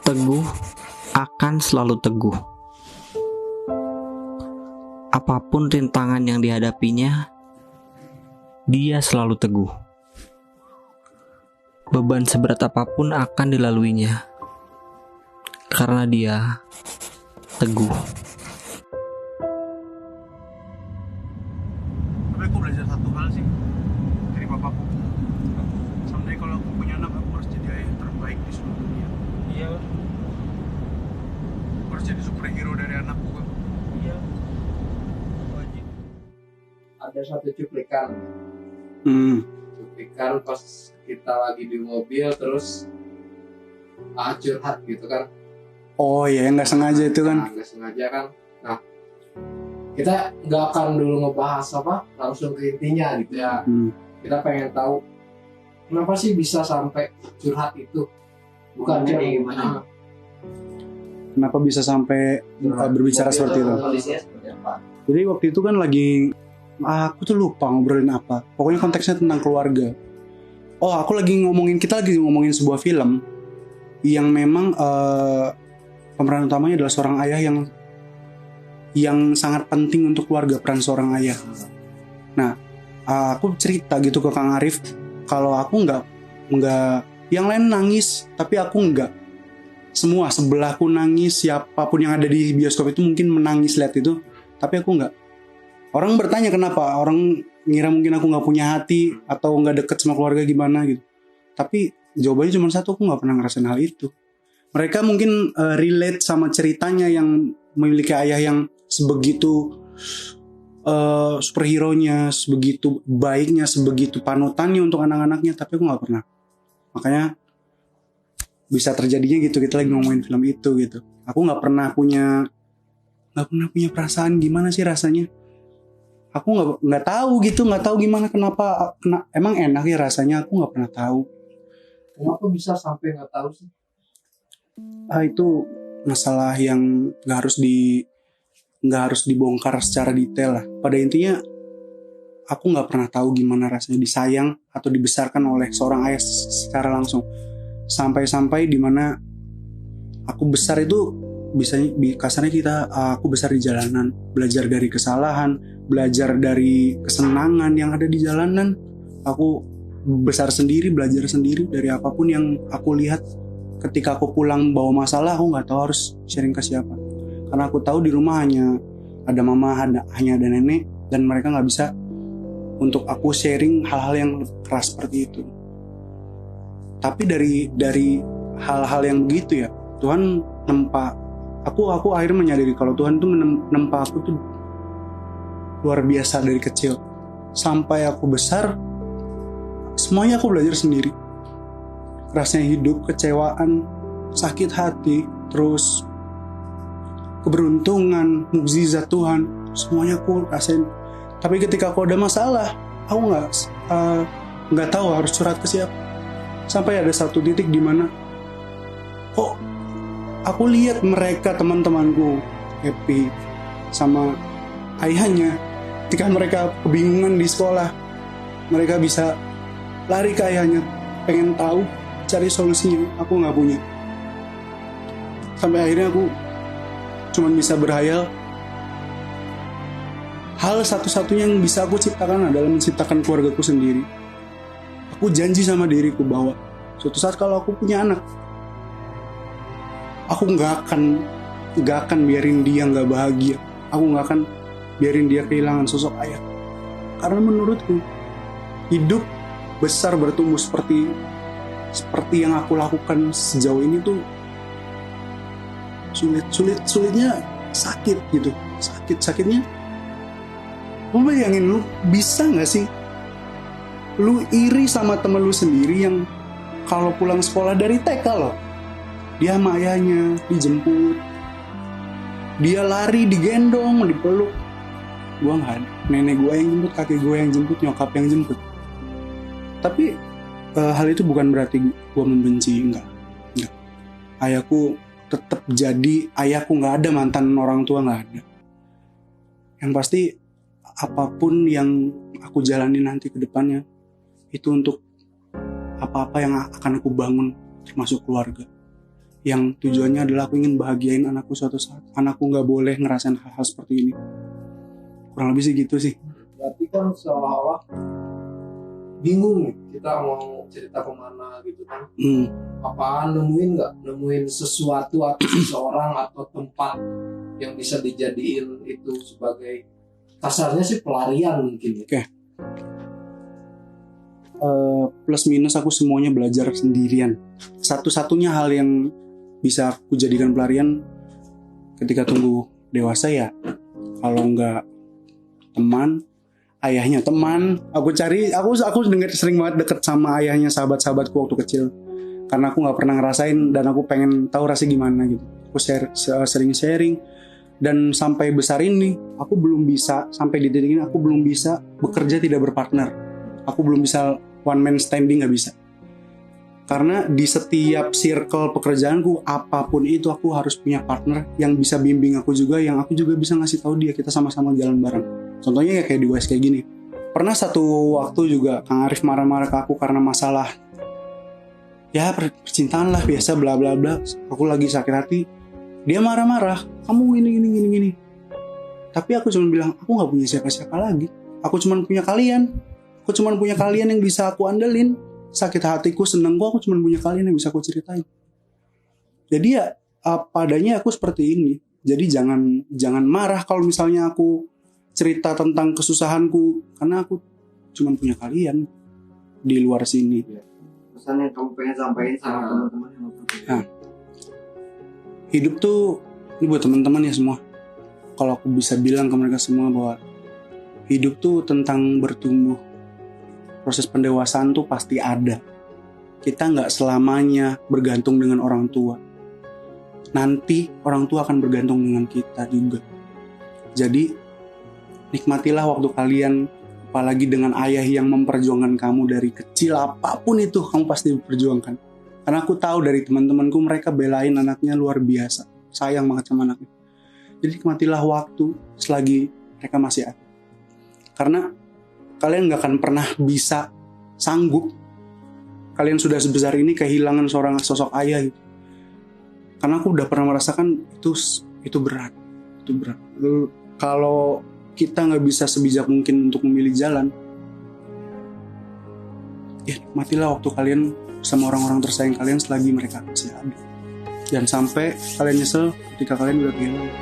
Teguh akan selalu teguh. Apapun rintangan yang dihadapinya, dia selalu teguh. Beban seberat apapun akan dilaluinya, karena dia teguh. Tapi aku belajar satu hal sih dari bapakku. Someday kalau aku punya anak, aku harus jadi ayah terbaik di seluruh dunia. Iya. Aku harus jadi superhero dari anakku kan. Iya. Wajib. Ada satu cuplikan pas kita lagi di mobil terus curhat gitu kan. Oh iya, nggak sengaja itu kan. Nggak sengaja kan. Nah, kita nggak akan dulu ngebahas langsung ke intinya gitu ya. Kita pengen tahu kenapa sih bisa sampai curhat itu. Bukan kayak gimana. Kenapa bisa sampai berbicara seperti itu? Kondisinya seperti apa? Jadi waktu itu kan lagi, aku tuh lupa ngobrolin apa. Pokoknya konteksnya tentang keluarga. Oh, kita lagi ngomongin sebuah film yang memang pemeran utamanya adalah seorang ayah yang sangat penting untuk keluarga, peran seorang ayah. Nah, aku cerita gitu ke Kang Arif kalau aku nggak yang lain nangis, tapi aku nggak. Semua sebelahku nangis, siapapun yang ada di bioskop itu mungkin menangis lihat itu, tapi aku nggak. Orang bertanya kenapa, orang ngira mungkin aku nggak punya hati atau nggak deket sama keluarga gimana gitu. Tapi jawabannya cuma satu, aku nggak pernah ngerasain hal itu. Mereka mungkin relate sama ceritanya yang memiliki ayah yang sebegitu superhero-nya, sebegitu baiknya, sebegitu panutannya untuk anak-anaknya, tapi aku nggak pernah. Makanya bisa terjadinya gitu, kita lagi ngomongin film itu gitu. Aku nggak pernah punya perasaan gimana sih rasanya. Aku nggak tahu gimana, kenapa emang enak ya rasanya, aku nggak pernah tahu. Kenapa bisa sampai nggak tahu sih? Itu masalah yang nggak harus dibongkar secara detail lah. Pada intinya aku nggak pernah tahu gimana rasanya disayang atau dibesarkan oleh seorang ayah secara langsung. Sampai dimana aku besar itu kasarnya aku besar di jalanan, belajar dari kesalahan, belajar dari kesenangan yang ada di jalanan. Aku besar sendiri, belajar sendiri dari apapun yang aku lihat. Ketika aku pulang bawa masalah, aku nggak tahu harus sharing ke siapa, karena aku tahu di rumah hanya ada mama, hanya ada nenek, dan mereka nggak bisa untuk aku sharing hal-hal yang keras seperti itu. Tapi dari hal-hal yang begitu ya, Tuhan nempa aku akhirnya menyadari kalau Tuhan tuh menempa aku tuh luar biasa dari kecil sampai aku besar. Semuanya aku belajar sendiri. Rasanya hidup, kecewaan, sakit hati, terus keberuntungan, mukjizat Tuhan, semuanya aku rasain. Tapi ketika aku ada masalah, aku nggak tahu harus curhat ke siapa. Sampai ada satu titik di mana kok aku lihat mereka, teman-temanku happy sama ayahnya. Ketika mereka kebingungan di sekolah, mereka bisa lari ke ayahnya, pengen tahu, cari solusinya. Aku nggak punya. Sampai akhirnya aku cuma bisa berhayal, hal satu-satunya yang bisa aku ciptakan adalah menciptakan keluargaku sendiri. Aku janji sama diriku bahwa suatu saat kalau aku punya anak, aku nggak akan biarin dia nggak bahagia. Aku nggak akan biarin dia kehilangan sosok ayah. Karena menurutku hidup besar bertumbuh seperti yang aku lakukan sejauh ini tuh sulitnya sakit gitu. Sakitnya lu bayangin, lu bisa nggak sih lu iri sama temen lu sendiri yang kalau pulang sekolah dari TK loh, dia sama ayahnya dijemput, dia lari digendong, dipeluk. Gua nggak ada, nenek gua yang jemput, kakek gua yang jemput, nyokap yang jemput. Tapi hal itu bukan berarti gua membenci, enggak. Ayahku tetap jadi ayahku, nggak ada mantan orang tua, nggak ada. Yang pasti apapun yang aku jalani nanti ke depannya, itu untuk apa-apa yang akan aku bangun, termasuk keluarga. Yang tujuannya adalah aku ingin bahagiain anakku suatu saat. Anakku nggak boleh ngerasain hal-hal seperti ini. Kurang lebih sih gitu sih. Berarti kan seolah-olah bingung nih kita mau cerita kemana gitu kan. Apaan nemuin sesuatu atau seseorang atau tempat yang bisa dijadiin itu sebagai kasarnya sih pelarian mungkin ya. Plus minus aku semuanya belajar sendirian. Satu-satunya hal yang bisa aku jadikan pelarian ketika tumbuh dewasa ya, kalau nggak teman, ayahnya teman. Aku dengar sering banget deket sama ayahnya sahabat-sahabatku waktu kecil, karena aku nggak pernah ngerasain dan aku pengen tahu rasanya gimana gitu. Aku sering sharing. Dan sampai besar ini aku belum bisa, sampai di titik ini aku belum bisa bekerja tidak berpartner. Aku belum bisa one man standing, nggak bisa. Karena di setiap circle pekerjaanku apapun itu aku harus punya partner yang bisa bimbing aku juga, yang aku juga bisa ngasih tahu dia, kita sama-sama jalan bareng. Contohnya ya kayak di US kayak gini. Pernah satu waktu juga Kang Arif marah-marah ke aku karena masalah ya percintaan lah, biasa bla bla bla. Aku lagi sakit hati, dia marah-marah, kamu gini. Tapi aku cuma bilang, aku gak punya siapa-siapa lagi. Aku cuma punya kalian. Aku cuma punya kalian yang bisa aku andelin. Sakit hatiku, senengku, aku cuma punya kalian yang bisa aku ceritain. Jadi ya apa adanya aku seperti ini. Jadi jangan marah kalau misalnya aku cerita tentang kesusahanku, karena aku cuma punya kalian di luar sini. Pesan yang kamu pengen sampaikan sama teman-teman yang nonton. Nah, hidup tuh, ini buat teman-teman ya semua. Kalau aku bisa bilang ke mereka semua bahwa hidup tuh tentang bertumbuh. Proses pendewasaan tuh pasti ada. Kita nggak selamanya bergantung dengan orang tua. Nanti orang tua akan bergantung dengan kita juga. Jadi nikmatilah waktu kalian, apalagi dengan ayah yang memperjuangkan kamu dari kecil, apapun itu kamu pasti diperjuangkan. Karena aku tahu dari teman-temanku, mereka belain anaknya luar biasa, sayang banget sama anaknya. Jadi nikmatilah waktu selagi mereka masih ada. Karena kalian gak akan pernah bisa sanggup, kalian sudah sebesar ini kehilangan seorang sosok ayah gitu. Karena aku udah pernah merasakan itu berat. Kalau kita gak bisa sebijak mungkin untuk memilih jalan, ya nikmatilah waktu kalian sama orang-orang tersayang kalian selagi mereka masih ada. Jangan sampai kalian nyesel ketika kalian udah kehilangan.